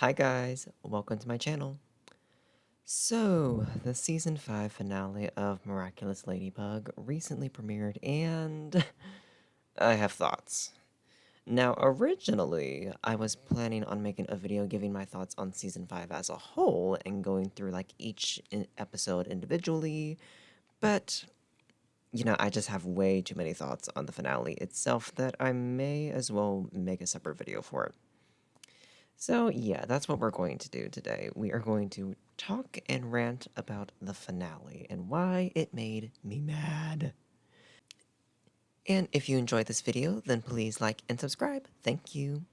Hi guys, welcome to my channel. So, the season 5 finale of Miraculous Ladybug recently premiered and I have thoughts. Now, originally, I was planning on making a video giving my thoughts on season 5 as a whole and going through like each episode individually, but I just have way too many thoughts on the finale itself that I may as well make a separate video for it. So, yeah, that's what we're going to do today. We are going to talk and rant about the finale and why it made me mad. And if you enjoyed this video, then please like and subscribe. Thank you.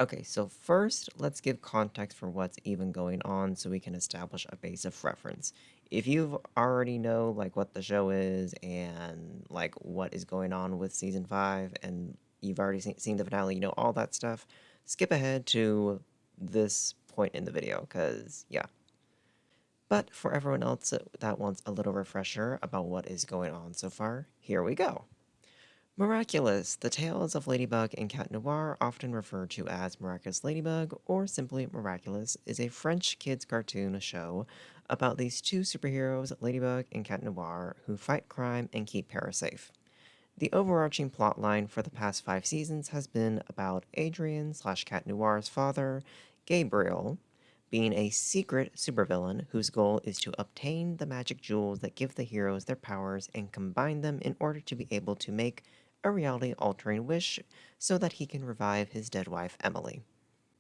Okay, so first, let's give context for what's even going on so we can establish a base of reference. If you already know like what the show is and like what is going on with season 5 and you've already seen the finale, you know all that stuff, skip ahead to this point in the video cuz yeah. But for everyone else that wants a little refresher about what is going on so far, here we go. Miraculous, the tales of Ladybug and Cat Noir, often referred to as Miraculous Ladybug or simply Miraculous, is a French kids cartoon show about these two superheroes, Ladybug and Cat Noir, who fight crime and keep Paris safe. The overarching plotline for the past 5 seasons has been about Adrien slash Cat Noir's father, Gabriel, being a secret supervillain whose goal is to obtain the magic jewels that give the heroes their powers and combine them in order to be able to make a reality-altering wish so that he can revive his dead wife, Emily.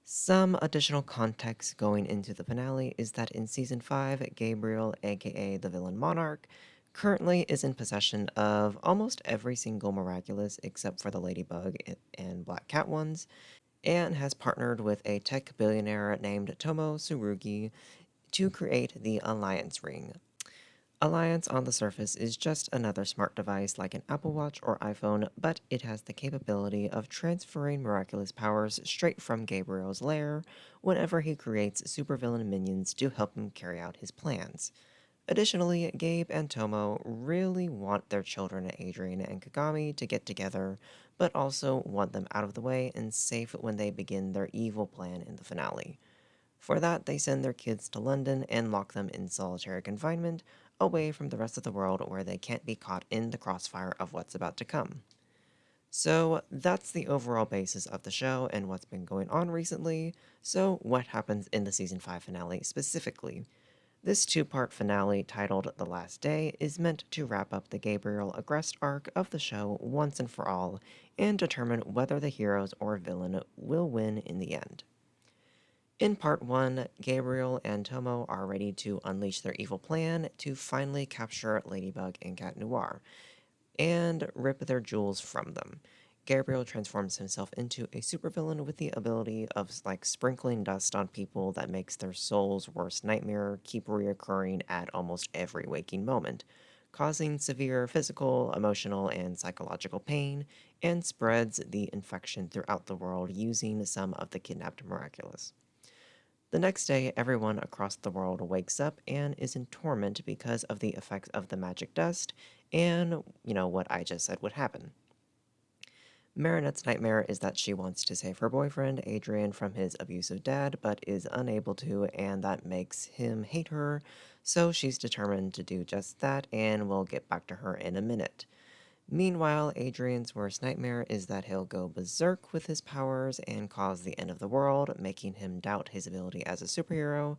Some additional context going into the finale is that in Season 5, Gabriel, aka the villain Monarch, currently is in possession of almost every single Miraculous except for the Ladybug and Black Cat ones, and has partnered with a tech billionaire named Tomo Tsurugi to create the Alliance Ring. Alliance on the surface is just another smart device like an Apple Watch or iPhone, but it has the capability of transferring miraculous powers straight from Gabriel's lair whenever he creates supervillain minions to help him carry out his plans. Additionally, Gabe and Tomo really want their children Adrien and Kagami to get together, but also want them out of the way and safe when they begin their evil plan in the finale. For that, they send their kids to London and lock them in solitary confinement, away from the rest of the world where they can't be caught in the crossfire of what's about to come. So that's the overall basis of the show and what's been going on recently. So what happens in the season 5 finale specifically? This two-part finale titled The Last Day is meant to wrap up the Gabriel Agrest arc of the show once and for all and determine whether the heroes or villain will win in the end. In part 1, Gabriel and Tomo are ready to unleash their evil plan to finally capture Ladybug and Cat Noir, and rip their jewels from them. Gabriel transforms himself into a supervillain with the ability of like sprinkling dust on people that makes their soul's worst nightmare keep reoccurring at almost every waking moment, causing severe physical, emotional, and psychological pain, and spreads the infection throughout the world using some of the kidnapped Miraculous. The next day, everyone across the world wakes up and is in torment because of the effects of the magic dust, and, what I just said would happen. Marinette's nightmare is that she wants to save her boyfriend, Adrien, from his abusive dad, but is unable to, and that makes him hate her, so she's determined to do just that, and we'll get back to her in a minute. Meanwhile, Adrian's worst nightmare is that he'll go berserk with his powers and cause the end of the world, making him doubt his ability as a superhero.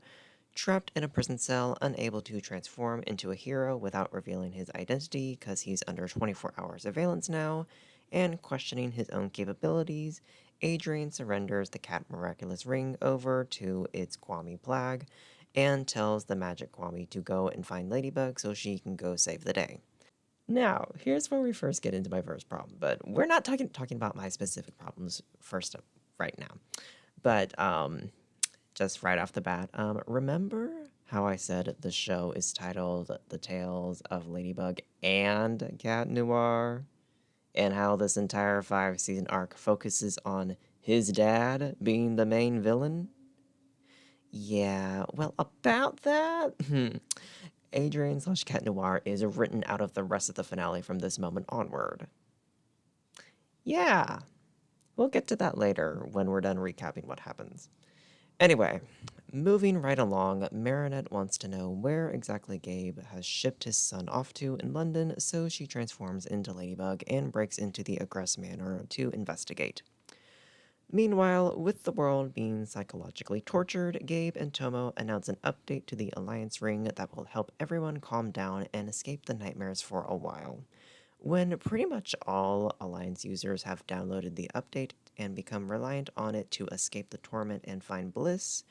Trapped in a prison cell, unable to transform into a hero without revealing his identity because he's under 24-hour surveillance now, and questioning his own capabilities, Adrian surrenders the Cat Miraculous Ring over to its Kwame Plag and tells the magic Kwame to go and find Ladybug so she can go save the day. Now, here's where we first get into my first problem, but we're not talking about my specific problems first right now. But just right off the bat, remember how I said the show is titled The Tales of Ladybug and Cat Noir? And how this entire 5-season arc focuses on his dad being the main villain? Yeah, well, about that, Adrien slash Cat Noir is written out of the rest of the finale from this moment onward. Yeah, We'll get to that later when we're done recapping what happens. Anyway, moving right along, Marinette wants to know where exactly Gabe has shipped his son off to in London, so she transforms into Ladybug and breaks into the Aggress Manor to investigate. Meanwhile, with the world being psychologically tortured, Gabe and Tomo announce an update to the Alliance Ring that will help everyone calm down and escape the nightmares for a while. When pretty much all Alliance users have downloaded the update and become reliant on it to escape the torment and find bliss,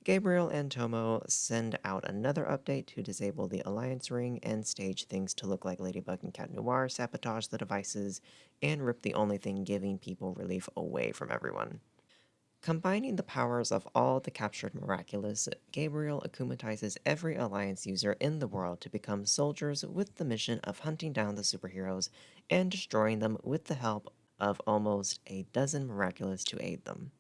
Gabriel and Tomo send out another update to disable the Alliance Ring and stage things to look like Ladybug and Cat Noir sabotage the devices and rip the only thing giving people relief away from everyone. Combining the powers of all the captured Miraculous, Gabriel akumatizes every Alliance user in the world to become soldiers with the mission of hunting down the superheroes and destroying them with the help of almost a dozen Miraculous to aid them.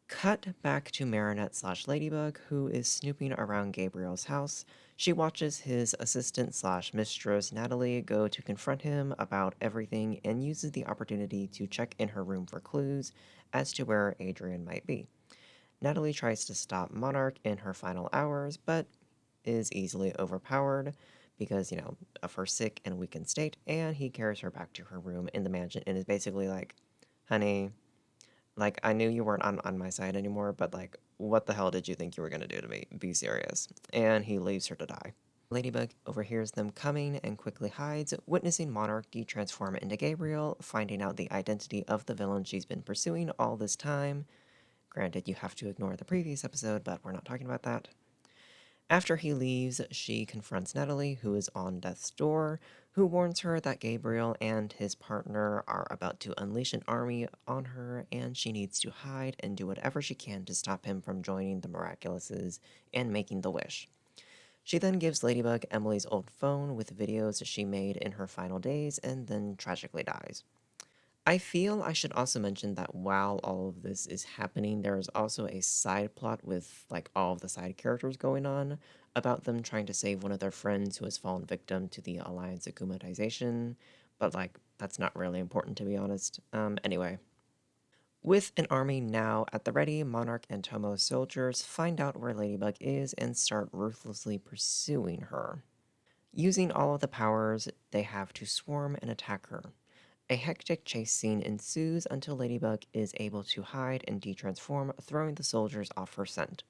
Cut back to Marinette slash Ladybug, who is snooping around Gabriel's house. She watches his assistant slash mistress Natalie go to confront him about everything and uses the opportunity to check in her room for clues as to where Adrian might be. Natalie tries to stop Monarch in her final hours, but is easily overpowered because, of her sick and weakened state, and he carries her back to her room in the mansion and is basically like, honey, like, I knew you weren't on my side anymore, but, like, what the hell did you think you were gonna do to me? Be serious. And he leaves her to die. Ladybug overhears them coming and quickly hides, witnessing Monarchy transform into Gabriel, finding out the identity of the villain she's been pursuing all this time. Granted, you have to ignore the previous episode, but we're not talking about that. After he leaves, she confronts Natalie, who is on death's door, who warns her that Gabriel and his partner are about to unleash an army on her, and she needs to hide and do whatever she can to stop him from joining the Miraculouses and making the wish. She then gives Ladybug Emily's old phone with videos she made in her final days and then tragically dies. I feel I should also mention that while all of this is happening, there is also a side plot with like all of the side characters going on about them trying to save one of their friends who has fallen victim to the Alliance akumatization, but like that's not really important to be honest. Anyway. With an army now at the ready, Monarch and Tomo's soldiers find out where Ladybug is and start ruthlessly pursuing her. Using all of the powers they have to swarm and attack her. A hectic chase scene ensues until Ladybug is able to hide and de-transform, throwing the soldiers off her scent.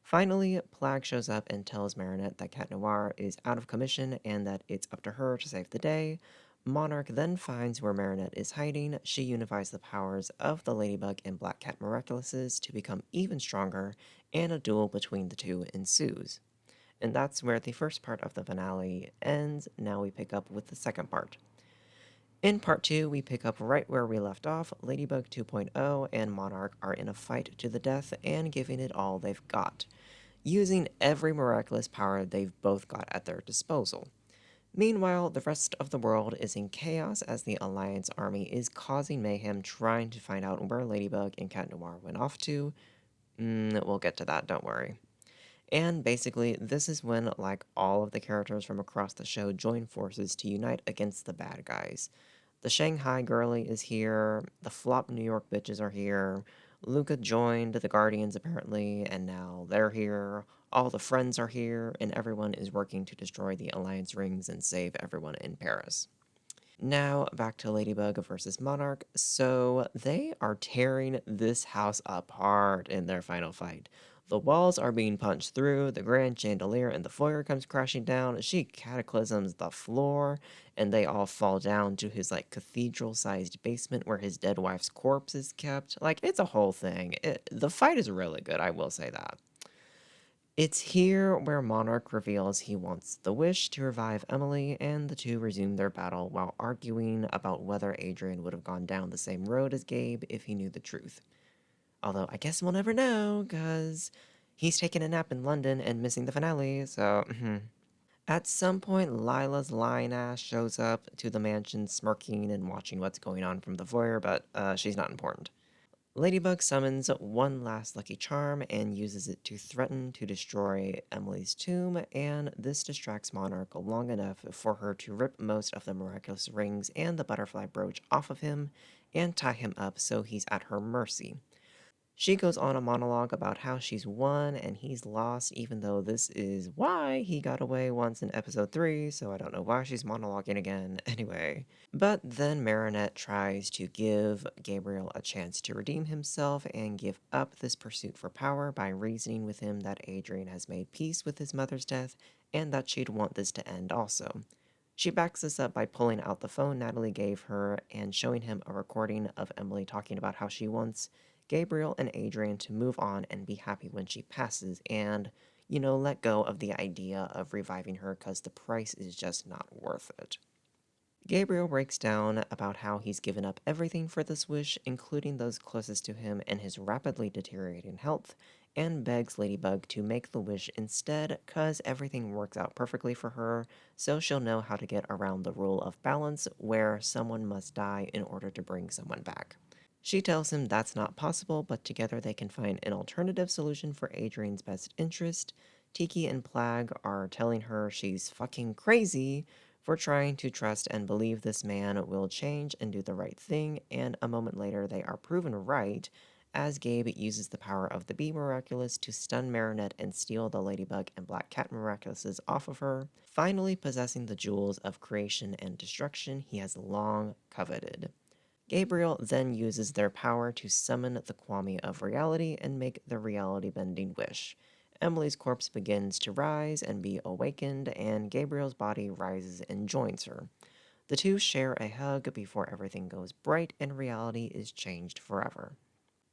Finally, Plague shows up and tells Marinette that Cat Noir is out of commission and that it's up to her to save the day. Monarch then finds where Marinette is hiding. She unifies the powers of the Ladybug and Black Cat Miraculouses to become even stronger, and a duel between the two ensues. And that's where the first part of the finale ends. Now we pick up with the second part. In part 2, we pick up right where we left off. Ladybug 2.0 and Monarch are in a fight to the death and giving it all they've got, using every miraculous power they've both got at their disposal. Meanwhile, the rest of the world is in chaos as the Alliance army is causing mayhem trying to find out where Ladybug and Cat Noir went off to. We'll get to that, don't worry. And basically, this is when, like, all of the characters from across the show join forces to unite against the bad guys. The Shanghai girlie is here, the flop New York bitches are here, Luca joined the Guardians apparently, and now they're here, all the friends are here, and everyone is working to destroy the Alliance rings and save everyone in Paris. Now, back to Ladybug versus Monarch. So, they are tearing this house apart in their final fight. The walls are being punched through, the grand chandelier in the foyer comes crashing down, she cataclysms the floor, and they all fall down to his, like, cathedral-sized basement where his dead wife's corpse is kept. Like, it's a whole thing. The fight is really good, I will say that. It's here where Monarch reveals he wants the wish to revive Emily, and the two resume their battle while arguing about whether Adrian would have gone down the same road as Gabe if he knew the truth. Although I guess we'll never know, because he's taking a nap in London and missing the finale, so. At some point, Lila's lying ass shows up to the mansion smirking and watching what's going on from the foyer, but she's not important. Ladybug summons one last lucky charm and uses it to threaten to destroy Emily's tomb, and this distracts Monarch long enough for her to rip most of the miraculous rings and the butterfly brooch off of him and tie him up so he's at her mercy. She goes on a monologue about how she's won and he's lost, even though this is why he got away once in episode 3, so I don't know why she's monologuing again anyway. But then Marinette tries to give Gabriel a chance to redeem himself and give up this pursuit for power by reasoning with him that Adrian has made peace with his mother's death and that she'd want this to end also. She backs this up by pulling out the phone Natalie gave her and showing him a recording of Emily talking about how she wants Gabriel and Adrian to move on and be happy when she passes and, let go of the idea of reviving her because the price is just not worth it. Gabriel breaks down about how he's given up everything for this wish, including those closest to him and his rapidly deteriorating health, and begs Ladybug to make the wish instead because everything works out perfectly for her, so she'll know how to get around the rule of balance where someone must die in order to bring someone back. She tells him that's not possible, but together they can find an alternative solution for Adrian's best interest. Tiki and Plag are telling her she's fucking crazy for trying to trust and believe this man will change and do the right thing, and a moment later they are proven right as Gabe uses the power of the Bee Miraculous to stun Marinette and steal the Ladybug and Black Cat Miraculouses off of her, finally possessing the jewels of creation and destruction he has long coveted. Gabriel then uses their power to summon the Kwame of reality and make the reality bending wish. Emily's corpse begins to rise and be awakened, and Gabriel's body rises and joins her. The two share a hug before everything goes bright and reality is changed forever.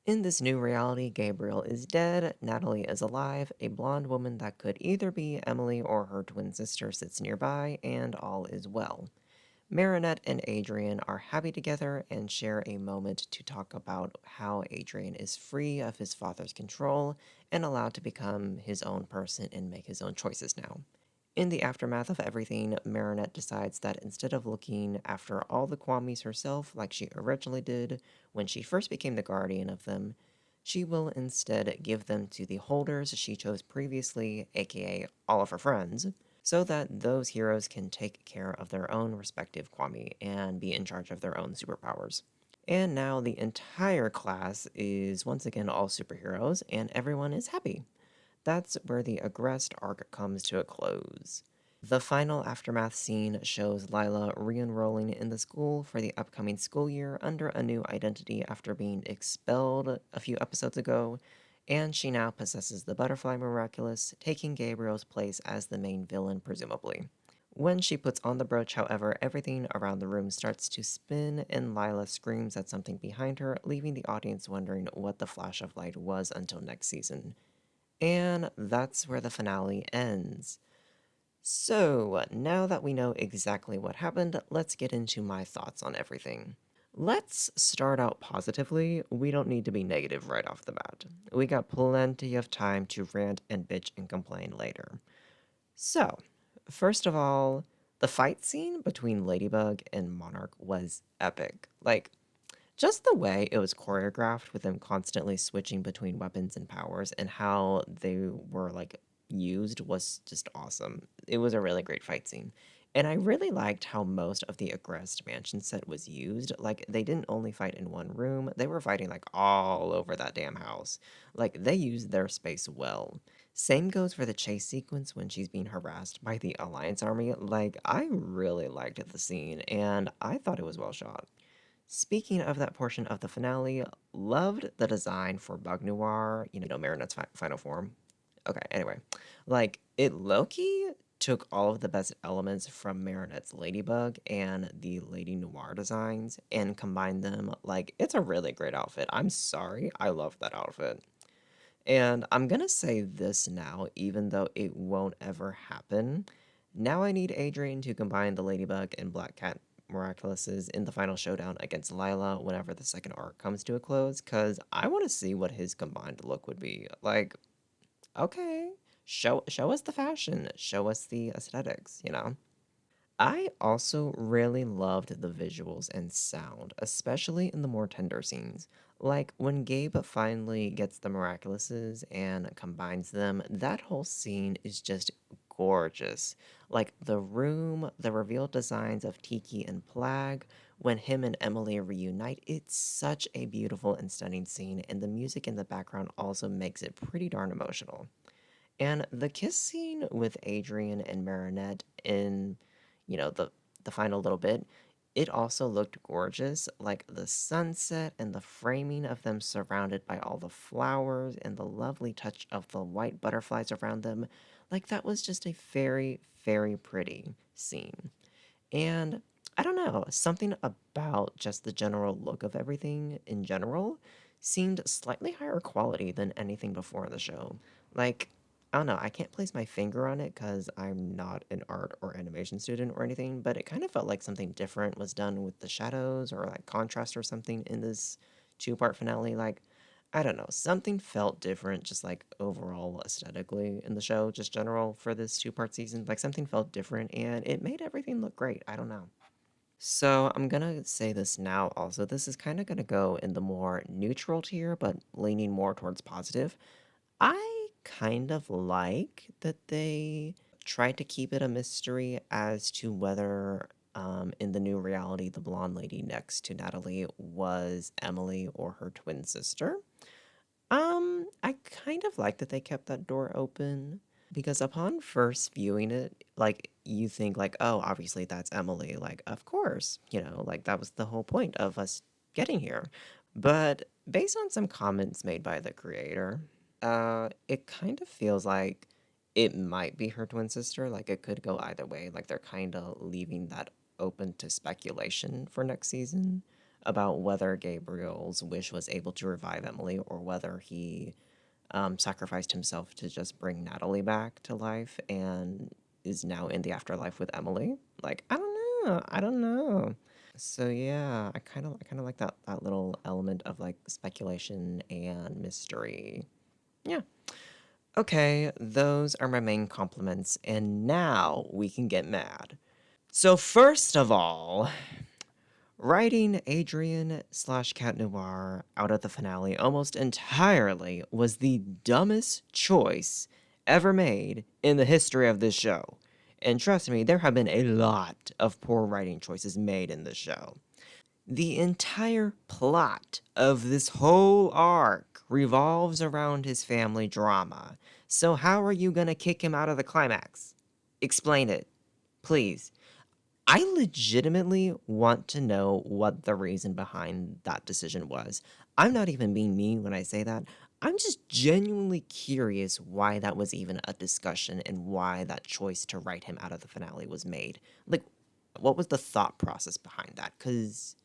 In this new reality, Gabriel is dead, Natalie is alive, a blonde woman that could either be Emily or her twin sister sits nearby, and all is well. Marinette and Adrian are happy together and share a moment to talk about how Adrian is free of his father's control and allowed to become his own person and make his own choices now. In the aftermath of everything, Marinette decides that instead of looking after all the Kwamis herself like she originally did when she first became the guardian of them, she will instead give them to the holders she chose previously, aka all of her friends, so that those heroes can take care of their own respective Kwami and be in charge of their own superpowers. And now the entire class is once again all superheroes, and everyone is happy. That's where the Agrest arc comes to a close. The final aftermath scene shows Lila re-enrolling in the school for the upcoming school year under a new identity after being expelled a few episodes ago, and she now possesses the Butterfly Miraculous, taking Gabriel's place as the main villain, presumably. When she puts on the brooch, however, everything around the room starts to spin, and Lila screams at something behind her, leaving the audience wondering what the flash of light was until next season. And that's where the finale ends. So, now that we know exactly what happened, let's get into my thoughts on everything. Let's start out positively. We don't need to be negative right off the bat. We got plenty of time to rant and bitch and complain later. So, first of all, the fight scene between Ladybug and Monarch was epic. Just the way it was choreographed with them constantly switching between weapons and powers and how they were used was just awesome. It was a really great fight scene. And I really liked how most of the Agrest mansion set was used. They didn't only fight in one room, they were fighting all over that damn house. They used their space well. Same goes for the chase sequence when she's being harassed by the Alliance army. I really liked the scene, and I thought it was well shot. Speaking of that portion of the finale, loved the design for Bug Noir, Marinette's final form. Okay, anyway, it low-key took all of the best elements from Marinette's Ladybug and the Lady Noir designs and combined them. It's a really great outfit. I'm sorry, I love that outfit. And I'm gonna say this now, even though it won't ever happen. Now I need Adrian to combine the Ladybug and Black Cat Miraculouses in the final showdown against Lila whenever the second arc comes to a close, because I want to see what his combined look would be. Okay, show us the fashion, show us the aesthetics. I also really loved the visuals and sound, especially in the more tender scenes. When Gabe finally gets the Miraculouses and combines them, that whole scene is just gorgeous. Like the room, the revealed designs of Tiki and Plag, when him and Emily reunite, it's such a beautiful and stunning scene, and the music in the background also makes it pretty darn emotional. And the kiss scene with Adrian and Marinette in, the final little bit, it also looked gorgeous. Like the sunset and the framing of them surrounded by all the flowers and the lovely touch of the white butterflies around them. Like that was just a very, very pretty scene. And I don't know, something about just the general look of everything in general seemed slightly higher quality than anything before in the show. Like, I don't know, I can't place my finger on it because I'm not an art or animation student or anything, but it kind of felt like something different was done with the shadows or like contrast or something in this two-part finale. Like, I don't know, something felt different just like overall aesthetically in the show, just general for this two-part season. Like something felt different and it made everything look great. I don't know. So I'm gonna say this now also. This is kind of gonna go in the more neutral tier, but leaning more towards positive. I kind of like that they tried to keep it a mystery as to whether, in the new reality, the blonde lady next to Natalie was Emily or her twin sister. I kind of like that they kept that door open because upon first viewing it, like you think like, oh, obviously that's Emily, like of course, like that was the whole point of us getting here. But based on some comments made by the creator, it kind of feels like it might be her twin sister, like it could go either way, like they're kind of leaving that open to speculation for next season about whether Gabriel's wish was able to revive Emily or whether he sacrificed himself to just bring Natalie back to life and is now in the afterlife with Emily. Like, I don't know. I don't know. So yeah, I kind of like that little element of like speculation and mystery. Yeah. Okay, those are my main compliments, and now we can get mad. So first of all, writing Adrian slash Cat Noir out of the finale almost entirely was the dumbest choice ever made in the history of this show. And trust me, there have been a lot of poor writing choices made in this show. The entire plot of this whole arc revolves around his family drama. So, how are you gonna kick him out of the climax? Explain it, please. I legitimately want to know what the reason behind that decision was. I'm not even being mean when I say that. I'm just genuinely curious why that was even a discussion and why that choice to write him out of the finale was made. Like, what was the thought process behind that? Because,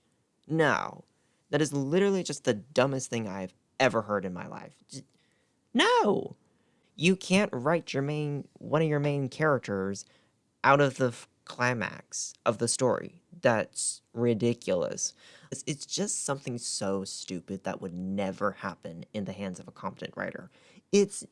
no. That is literally just the dumbest thing I've ever heard in my life. No! You can't write one of your main characters out of the climax of the story. That's ridiculous. It's just something so stupid that would never happen in the hands of a competent writer. It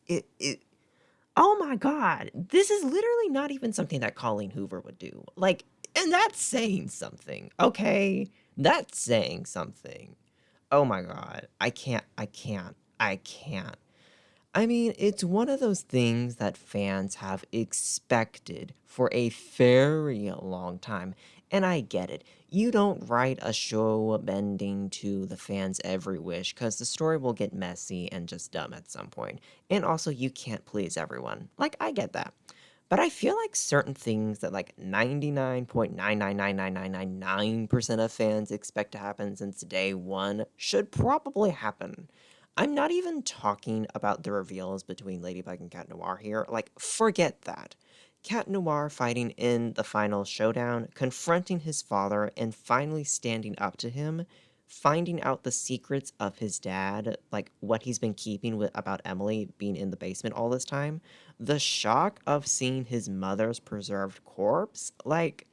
oh my god, this is literally not even something that Colleen Hoover would do. Like, and that's saying something, okay? That's saying something. Oh my god. I can't. I mean, it's one of those things that fans have expected for a very long time, and I get it. You don't write a show bending to the fans' every wish because the story will get messy and just dumb at some point. And also, you can't please everyone. Like, I get that. But I feel like certain things that like 99.9999999% of fans expect to happen since day one should probably happen. I'm not even talking about the reveals between Ladybug and Cat Noir here. Like, forget that. Cat Noir fighting in the final showdown, confronting his father, and finally standing up to him, finding out the secrets of his dad, like what he's been keeping about Emily being in the basement all this time, the shock of seeing his mother's preserved corpse, like,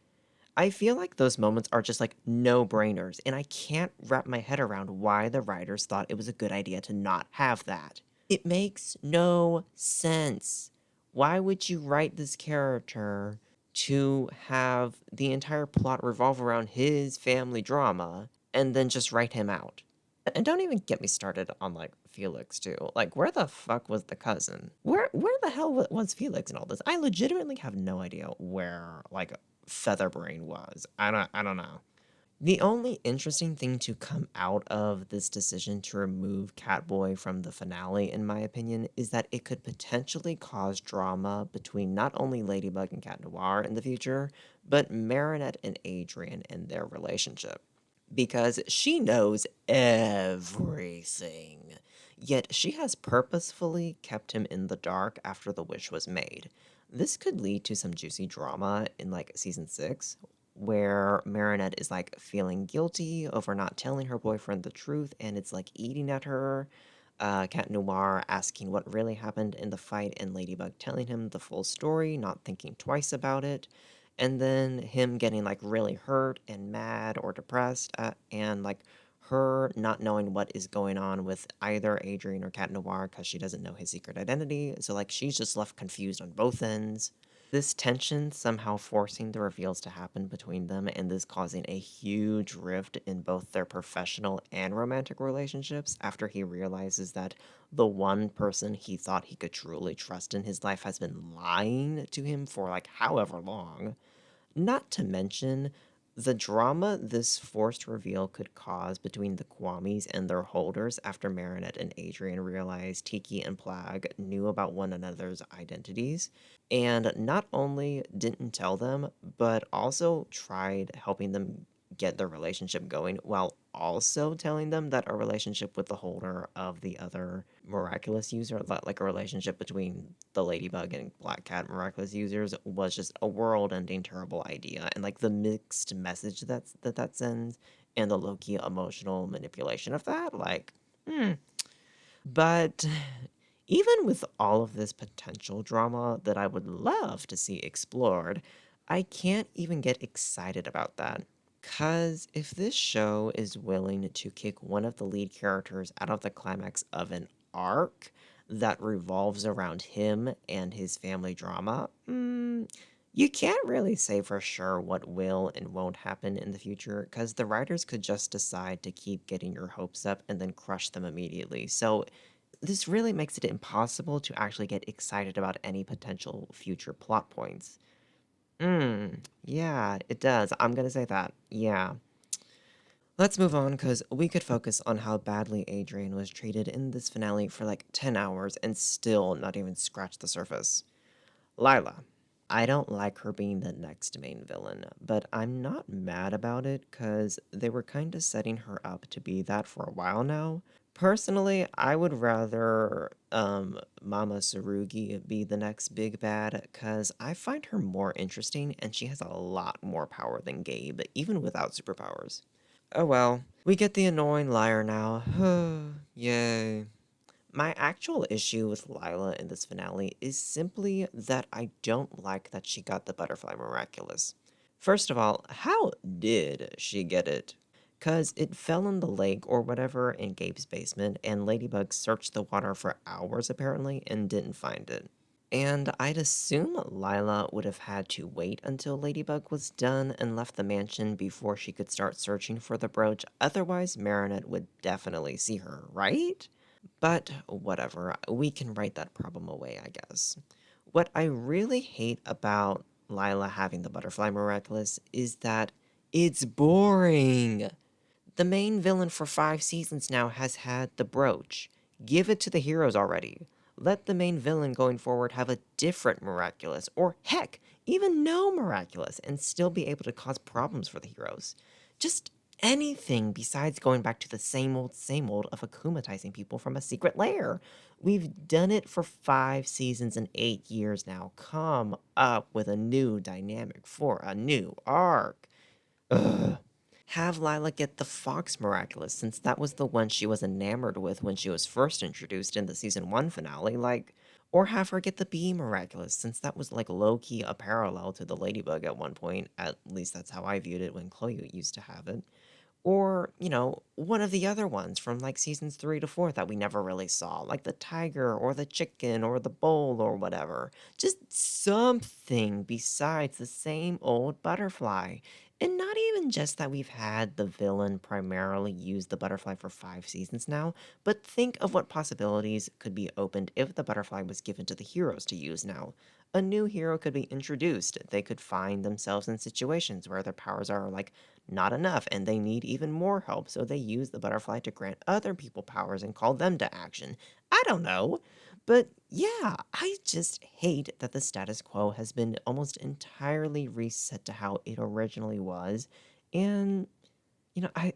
I feel like those moments are just like no brainers, and I can't wrap my head around why the writers thought it was a good idea to not have that. It makes no sense. Why would you write this character to have the entire plot revolve around his family drama and then just write him out? And don't even get me started on like Felix too. Like, where the fuck was the cousin? Where the hell was Felix in all this? I legitimately have no idea where like Featherbrain was. I don't know. The only interesting thing to come out of this decision to remove Catboy from the finale, in my opinion, is that it could potentially cause drama between not only Ladybug and Cat Noir in the future, but Marinette and Adrian and their relationship. Because she knows everything. Yet she has purposefully kept him in the dark after the wish was made. This could lead to some juicy drama in like season 6, where Marinette is like feeling guilty over not telling her boyfriend the truth and it's like eating at her. Cat Noir asking what really happened in the fight and Ladybug telling him the full story, not thinking twice about it. And then him getting like really hurt and mad or depressed, and like her not knowing what is going on with either Adrian or Cat Noir because she doesn't know his secret identity. So like she's just left confused on both ends. This tension somehow forcing the reveals to happen between them, and this causing a huge rift in both their professional and romantic relationships after he realizes that the one person he thought he could truly trust in his life has been lying to him for like however long. Not to mention the drama this forced reveal could cause between the Kwamis and their holders after Marinette and Adrian realized Tiki and Plag knew about one another's identities, and not only didn't tell them, but also tried helping them get their relationship going while also telling them that a relationship with the holder of the other miraculous user, like a relationship between the Ladybug and Black Cat miraculous users, was just a world-ending terrible idea. And like the mixed message that sends and the low-key emotional manipulation of that, like, hmm. But even with all of this potential drama that I would love to see explored, I can't even get excited about that. Because if this show is willing to kick one of the lead characters out of the climax of an arc that revolves around him and his family drama, you can't really say for sure what will and won't happen in the future because the writers could just decide to keep getting your hopes up and then crush them immediately. So this really makes it impossible to actually get excited about any potential future plot points. Yeah, it does. I'm gonna say that. Yeah. Let's move on because we could focus on how badly Adrian was treated in this finale for like 10 hours and still not even scratch the surface. Lila. I don't like her being the next main villain, but I'm not mad about it because they were kind of setting her up to be that for a while now. Personally, I would rather Mama Sarugi be the next big bad because I find her more interesting and she has a lot more power than Gabe, even without superpowers. Oh well, we get the annoying liar now. Yay. My actual issue with Lila in this finale is simply that I don't like that she got the butterfly miraculous. First of all, how did she get it? Cause it fell in the lake or whatever in Gabe's basement, and Ladybug searched the water for hours apparently and didn't find it. And I'd assume Lila would have had to wait until Ladybug was done and left the mansion before she could start searching for the brooch, otherwise Marinette would definitely see her, right? But whatever, we can write that problem away, I guess. What I really hate about Lila having the butterfly miraculous is that it's boring. The main villain for 5 seasons now has had the brooch. Give it to the heroes already. Let the main villain going forward have a different miraculous, or heck, even no miraculous, and still be able to cause problems for the heroes. Just anything besides going back to the same old of akumatizing people from a secret lair. We've done it for 5 seasons and 8 years now. Come up with a new dynamic for a new arc. Ugh. Have Lila get the Fox Miraculous, since that was the one she was enamored with when she was first introduced in the season 1 finale, like, or have her get the Bee Miraculous, since that was like low-key a parallel to the Ladybug at one point, at least that's how I viewed it when Chloe used to have it. Or, one of the other ones from like seasons 3 to 4 that we never really saw, like the tiger or the chicken or the bull or whatever. Just something besides the same old butterfly. And not even just that we've had the villain primarily use the butterfly for 5 seasons now, but think of what possibilities could be opened if the butterfly was given to the heroes to use now. A new hero could be introduced. They could find themselves in situations where their powers are like not enough and they need even more help, so they use the butterfly to grant other people powers and call them to action. I don't know. But yeah, I just hate that the status quo has been almost entirely reset to how it originally was. And, I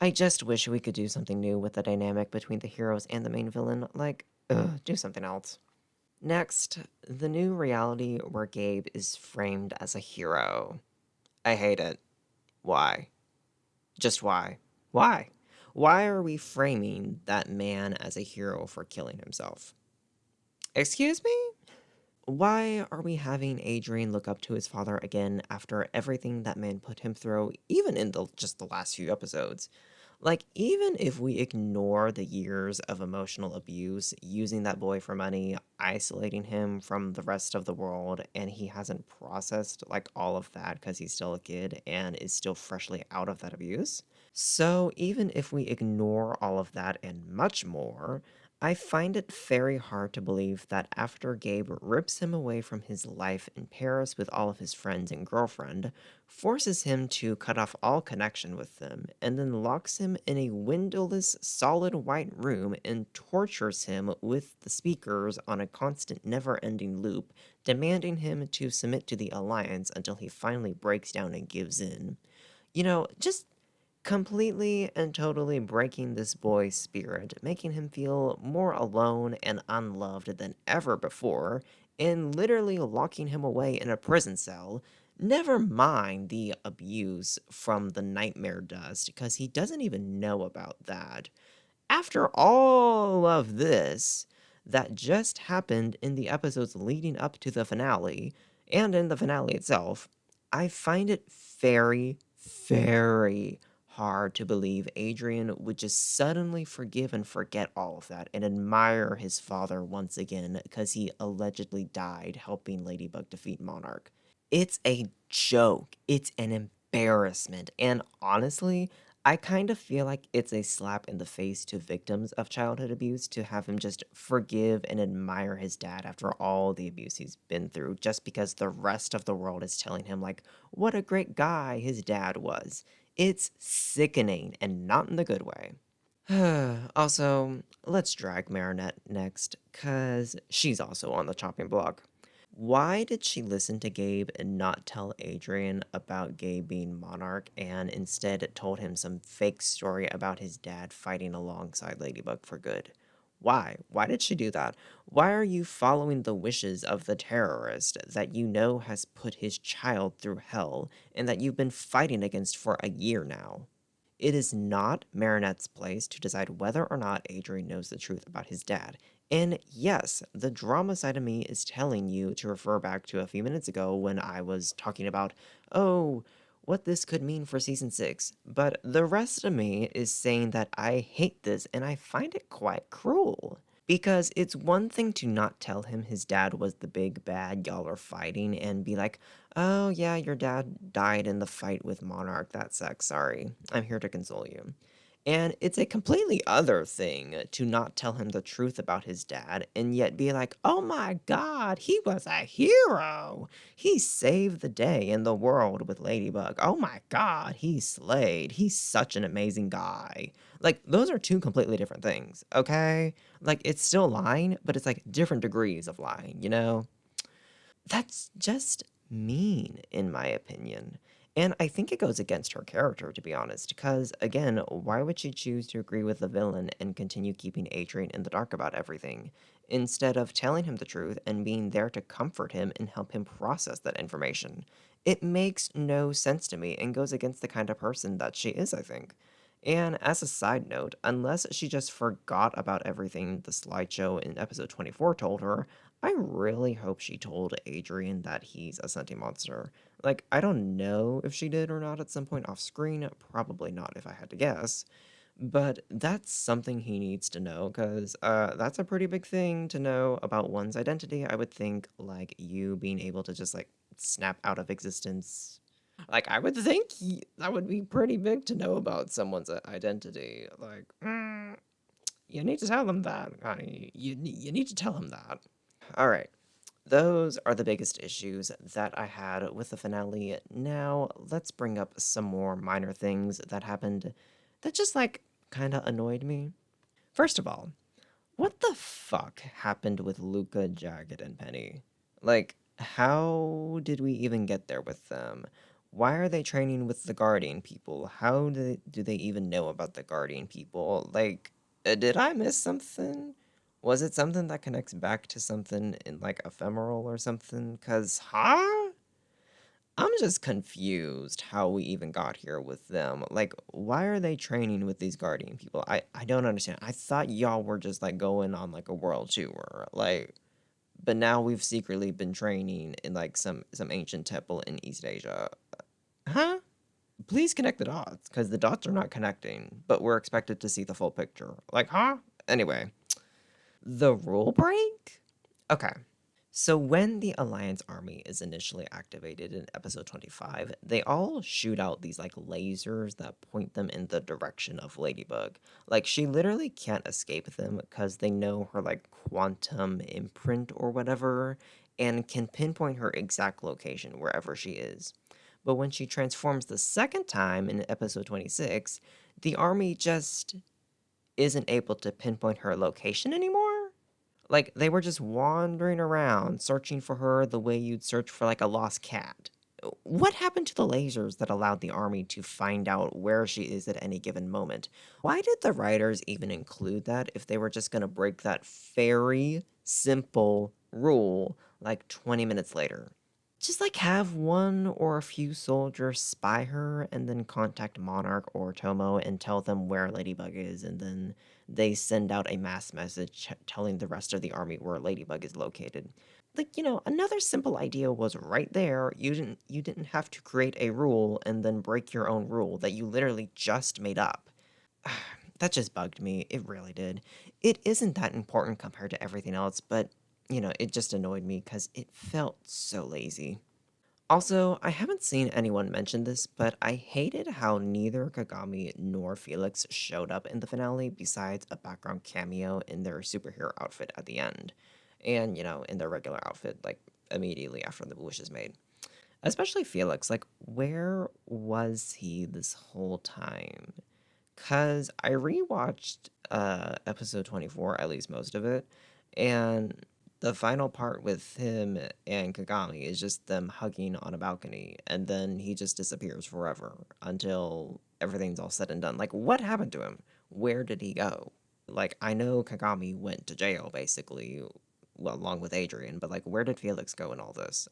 I just wish we could do something new with the dynamic between the heroes and the main villain. Like, do something else. Next, the new reality where Gabe is framed as a hero. I hate it. Why? Just why? Why? Why are we framing that man as a hero for killing himself? Excuse me? Why are we having Adrian look up to his father again after everything that man put him through, even in just the last few episodes? Like, even if we ignore the years of emotional abuse, using that boy for money, isolating him from the rest of the world, and he hasn't processed like all of that because he's still a kid and is still freshly out of that abuse. So, even if we ignore all of that and much more, I find it very hard to believe that after Gabe rips him away from his life in Paris with all of his friends and girlfriend, forces him to cut off all connection with them, and then locks him in a windowless, solid white room and tortures him with the speakers on a constant, never ending loop, demanding him to submit to the Alliance until he finally breaks down and gives in. Just completely and totally breaking this boy's spirit, making him feel more alone and unloved than ever before, and literally locking him away in a prison cell. Never mind the abuse from the nightmare dust, because he doesn't even know about that. After all of this that just happened in the episodes leading up to the finale, and in the finale itself, I find it very, very hard to believe Adrian would just suddenly forgive and forget all of that and admire his father once again because he allegedly died helping Ladybug defeat Monarch. It's a joke. It's an embarrassment. And honestly, I kind of feel like it's a slap in the face to victims of childhood abuse to have him just forgive and admire his dad after all the abuse he's been through, just because the rest of the world is telling him, like, what a great guy his dad was. It's sickening and not in the good way. Also, let's drag Marinette next, because she's also on the chopping block. Why did she listen to Gabe and not tell Adrian about Gabe being Monarch and instead told him some fake story about his dad fighting alongside Ladybug for good? Why? Why did she do that? Why are you following the wishes of the terrorist that you know has put his child through hell and that you've been fighting against for a year now? It is not Marinette's place to decide whether or not Adrian knows the truth about his dad. And yes, the drama side of me is telling you to refer back to a few minutes ago when I was talking about, oh, what this could mean for season 6. But the rest of me is saying that I hate this and I find it quite cruel. Because it's one thing to not tell him his dad was the big bad y'all are fighting and be like, oh yeah, your dad died in the fight with Monarch. That sucks. Sorry. I'm here to console you. And it's a completely other thing to not tell him the truth about his dad and yet be like, oh my god, he was a hero. He saved the day in the world with Ladybug. Oh my god, he slayed. He's such an amazing guy. Like, those are two completely different things, okay? Like, it's still lying, but it's like different degrees of lying, you know? That's just mean, in my opinion. And I think it goes against her character, to be honest, because, again, why would she choose to agree with the villain and continue keeping Adrian in the dark about everything, instead of telling him the truth and being there to comfort him and help him process that information? It makes no sense to me and goes against the kind of person that she is, I think. And as a side note, unless she just forgot about everything the slideshow in episode 24 told her, I really hope she told Adrian that he's a sentient monster. Like, I don't know if she did or not at some point off screen, probably not if I had to guess. But that's something he needs to know, because that's a pretty big thing to know about one's identity. I would think, like, you being able to just, like, snap out of existence. Like, I would think that would be pretty big to know about someone's identity. Like, you need to tell them that, honey. You need to tell him that. All right. Those are the biggest issues that I had with the finale. Now, let's bring up some more minor things that happened that just like kind of annoyed me. First of all, what the fuck happened with Luca, Jagged, and Penny? Like, how did we even get there with them? Why are they training with the Guardian people? How do they even know about the Guardian people? Like, did I miss something? Was it something that connects back to something in like ephemeral or something? Cause, huh? I'm just confused how we even got here with them. Like, why are they training with these Guardian people? I don't understand. I thought y'all were just like going on like a world tour. Like, but now we've secretly been training in like some ancient temple in East Asia. Huh? Please connect the dots, because the dots are not connecting, but we're expected to see the full picture. Like, huh? Anyway, the rule break? Okay. So when the Alliance army is initially activated in episode 25, they all shoot out these like lasers that point them in the direction of Ladybug. Like she literally can't escape them because they know her like quantum imprint or whatever and can pinpoint her exact location wherever she is. But when she transforms the second time in episode 26, the army just isn't able to pinpoint her location anymore. Like, they were just wandering around, searching for her the way you'd search for, like, a lost cat. What happened to the lasers that allowed the army to find out where she is at any given moment? Why did the writers even include that if they were just gonna break that very simple rule like 20 minutes later? Just like have one or a few soldiers spy her and then contact Monarch or Tomo and tell them where Ladybug is, and then they send out a mass message telling the rest of the army where Ladybug is located. Like, another simple idea was right there. You didn't have to create a rule and then break your own rule that you literally just made up. That just bugged me. It really did. It isn't that important compared to everything else, but it just annoyed me because it felt so lazy. Also, I haven't seen anyone mention this, but I hated how neither Kagami nor Felix showed up in the finale besides a background cameo in their superhero outfit at the end. And, in their regular outfit, like immediately after the wish is made. Especially Felix, like, where was he this whole time? Because I rewatched episode 24, at least most of it, and the final part with him and Kagami is just them hugging on a balcony, and then he just disappears forever until everything's all said and done. Like, what happened to him? Where did he go? Like, I know Kagami went to jail, basically, well, along with Adrian, but like, where did Felix go in all this?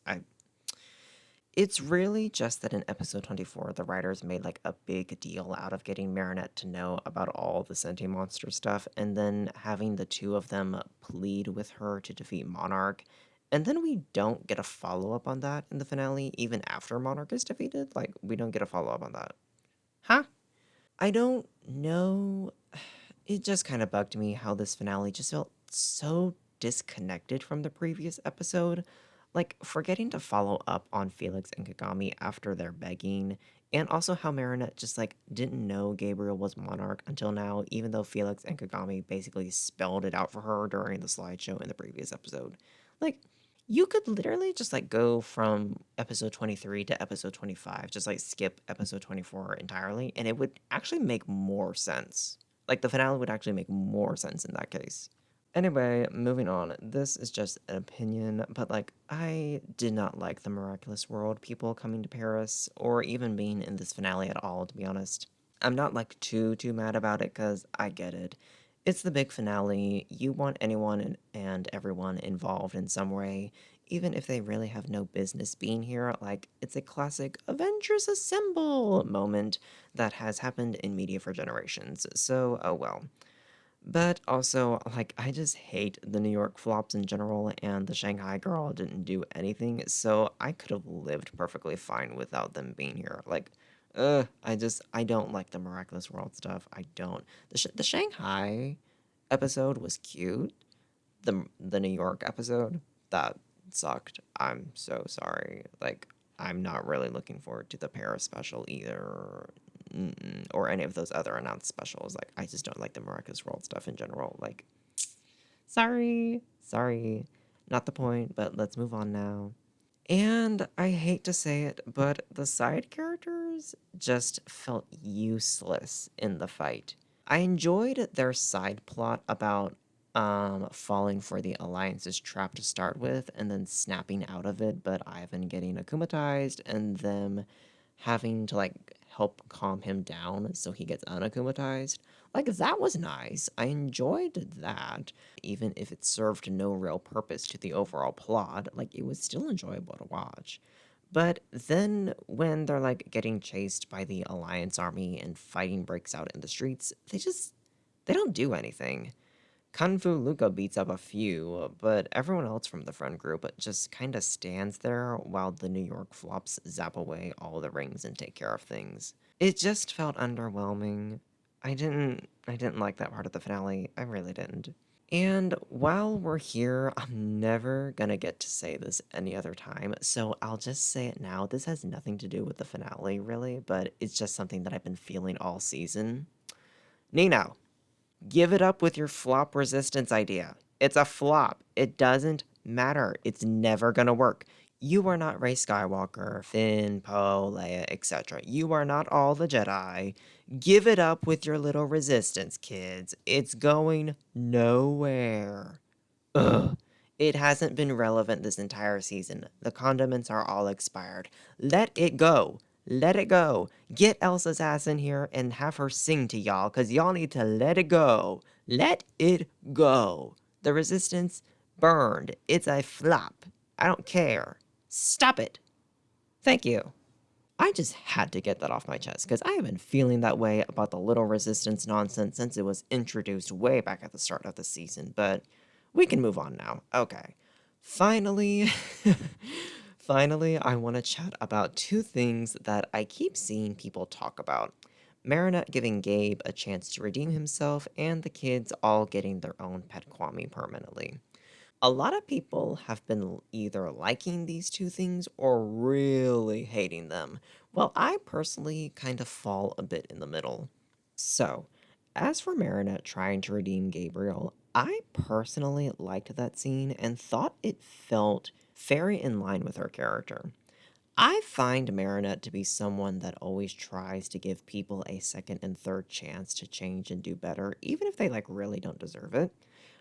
It's really just that in episode 24, the writers made like a big deal out of getting Marinette to know about all the sentient monster stuff, and then having the two of them plead with her to defeat Monarch. And then we don't get a follow up on that in the finale, even after Monarch is defeated. Like, we don't get a follow up on that. Huh? I don't know. It just kind of bugged me how this finale just felt so disconnected from the previous episode. Like, forgetting to follow up on Felix and Kagami after their begging, and also how Marinette just, like, didn't know Gabriel was Monarch until now, even though Felix and Kagami basically spelled it out for her during the slideshow in the previous episode. Like, you could literally just, like, go from episode 23 to episode 25, just, like, skip episode 24 entirely, and it would actually make more sense. Like, the finale would actually make more sense in that case. Anyway, moving on. This is just an opinion, but like, I did not like the Miraculous World people coming to Paris, or even being in this finale at all, to be honest. I'm not like too mad about it, because I get it. It's the big finale. You want anyone and everyone involved in some way, even if they really have no business being here. Like, it's a classic Avengers Assemble moment that has happened in media for generations. So, oh well. But also, like, I just hate the New York flops in general, and the Shanghai girl didn't do anything, so I could have lived perfectly fine without them being here. Like, I don't like the Miraculous World stuff. I don't. The Shanghai episode was cute. The New York episode, that sucked. I'm so sorry. Like, I'm not really looking forward to the Paris special either. Or any of those other announced specials. Like, I just don't like the Miraculous World stuff in general. Like, sorry, not the point, but let's move on now. And I hate to say it, but the side characters just felt useless in the fight. I enjoyed their side plot about falling for the Alliance's trap to start with and then snapping out of it, but Ivan getting akumatized and them having to like help calm him down so he gets unakumatized. Like, that was nice. I enjoyed that. Even if it served no real purpose to the overall plot, like, it was still enjoyable to watch. But then when they're like getting chased by the Alliance army and fighting breaks out in the streets, they don't do anything. Kung Fu Luca beats up a few, but everyone else from the friend group just kind of stands there while the New York flops zap away all the rings and take care of things. It just felt underwhelming. I didn't like that part of the finale. I really didn't. And while we're here, I'm never gonna get to say this any other time, so I'll just say it now. This has nothing to do with the finale, really, but it's just something that I've been feeling all season. Nino, give it up with your flop resistance idea. It's a flop. It doesn't matter. It's never gonna work. You are not Rey Skywalker, Finn, Poe, Leia, etc. You are not all the Jedi. Give it up with your little resistance, kids. It's going nowhere. Ugh. It hasn't been relevant this entire season. The condiments are all expired. Let it go. Let it go. Get Elsa's ass in here and have her sing to y'all, because y'all need to let it go. Let it go. The resistance burned. It's a flop. I don't care. Stop it. Thank you. I just had to get that off my chest because I have been feeling that way about the little resistance nonsense since it was introduced way back at the start of the season, but we can move on now. Okay. Finally, finally, I want to chat about two things that I keep seeing people talk about. Marinette giving Gabe a chance to redeem himself, and the kids all getting their own pet Kwame permanently. A lot of people have been either liking these two things or really hating them. Well, I personally kind of fall a bit in the middle. So, as for Marinette trying to redeem Gabriel, I personally liked that scene and thought it felt very in line with her character. I find Marinette to be someone that always tries to give people a second and third chance to change and do better, even if they like really don't deserve it.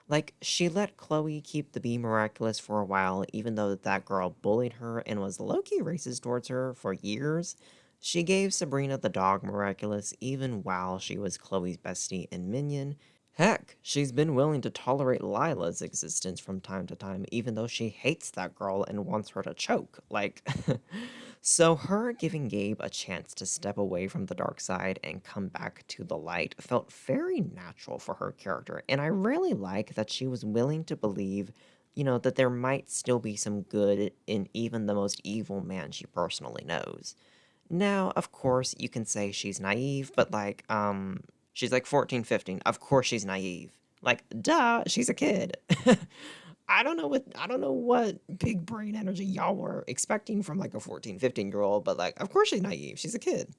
Like, she let Chloe keep the Bee Miraculous for a while, even though that girl bullied her and was low-key racist towards her for years. She gave Sabrina the Dog Miraculous even while she was Chloe's bestie and minion. Heck, she's been willing to tolerate Lila's existence from time to time, even though she hates that girl and wants her to choke. Like, so her giving Gabe a chance to step away from the dark side and come back to the light felt very natural for her character, and I really like that she was willing to believe, that there might still be some good in even the most evil man she personally knows. Now, of course, you can say she's naive, but like, she's like 14, 15. Of course she's naive. Like, duh, she's a kid. I don't know what big brain energy y'all were expecting from like a 14, 15-year-old, but like, of course she's naive. She's a kid.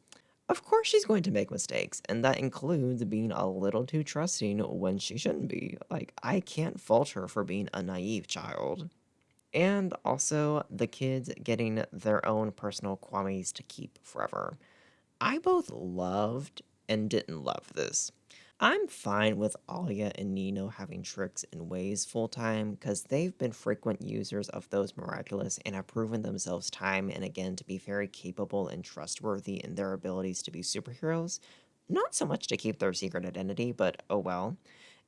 Of course she's going to make mistakes, and that includes being a little too trusting when she shouldn't be. Like, I can't fault her for being a naive child. And also, the kids getting their own personal Kwames to keep forever. I both loved and didn't love this. I'm fine with Alia and Nino having tricks and ways full time because they've been frequent users of those miraculous and have proven themselves time and again to be very capable and trustworthy in their abilities to be superheroes. Not so much to keep their secret identity, but oh well.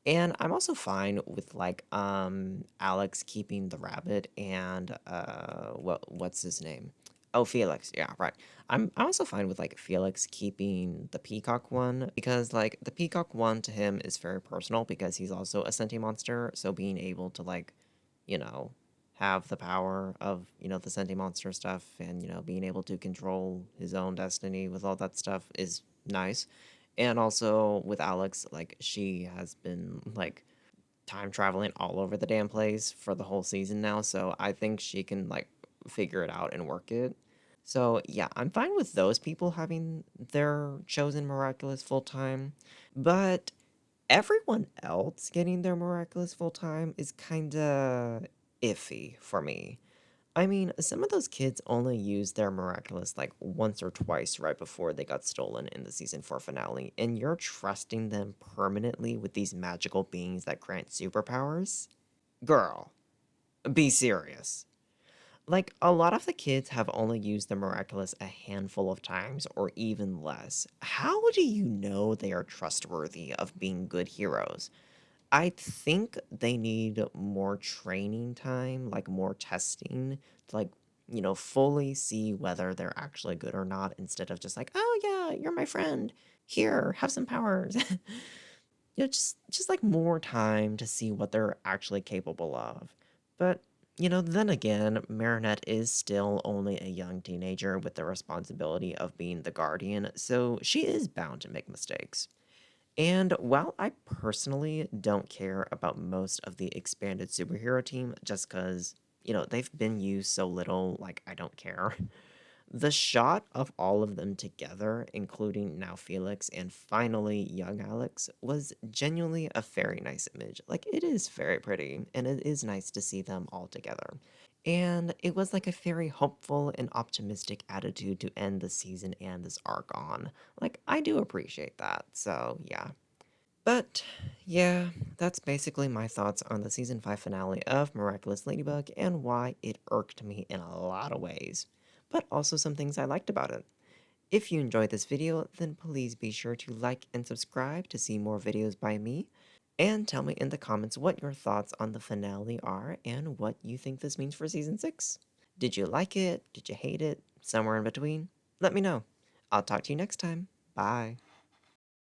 And I'm also fine with like Alex keeping the rabbit and what's his name? Oh, Felix. Yeah, right. I'm also fine with like Felix keeping the peacock one because like the peacock one to him is very personal because he's also a sentient monster, so being able to like, you know, have the power of, the sentient monster stuff and, being able to control his own destiny with all that stuff is nice. And also with Alex, like she has been like time traveling all over the damn place for the whole season now, so I think she can like figure it out and work it. So, yeah, I'm fine with those people having their chosen miraculous full time, but everyone else getting their miraculous full time is kinda iffy for me. I mean, some of those kids only used their miraculous like once or twice right before they got stolen in the season 4 finale, and you're trusting them permanently with these magical beings that grant superpowers? Girl, be serious. Like, a lot of the kids have only used the miraculous a handful of times or even less. How do you know they are trustworthy of being good heroes? I think they need more training time, like more testing to fully see whether they're actually good or not instead of just like, "Oh yeah, you're my friend. Here, have some powers." Just like more time to see what they're actually capable of. But, then again, Marinette is still only a young teenager with the responsibility of being the guardian, so she is bound to make mistakes. And while I personally don't care about most of the expanded superhero team just because, they've been used so little, like, I don't care. The shot of all of them together, including now Felix and finally young Alex, was genuinely a very nice image. Like, it is very pretty, and it is nice to see them all together. And it was like a very hopeful and optimistic attitude to end the season and this arc on. Like, I do appreciate that, so yeah. But yeah, that's basically my thoughts on the season 5 finale of Miraculous Ladybug and why it irked me in a lot of ways, but also some things I liked about it. If you enjoyed this video, then please be sure to like and subscribe to see more videos by me, and tell me in the comments what your thoughts on the finale are and what you think this means for season 6. Did you like it? Did you hate it? Somewhere in between? Let me know. I'll talk to you next time. Bye.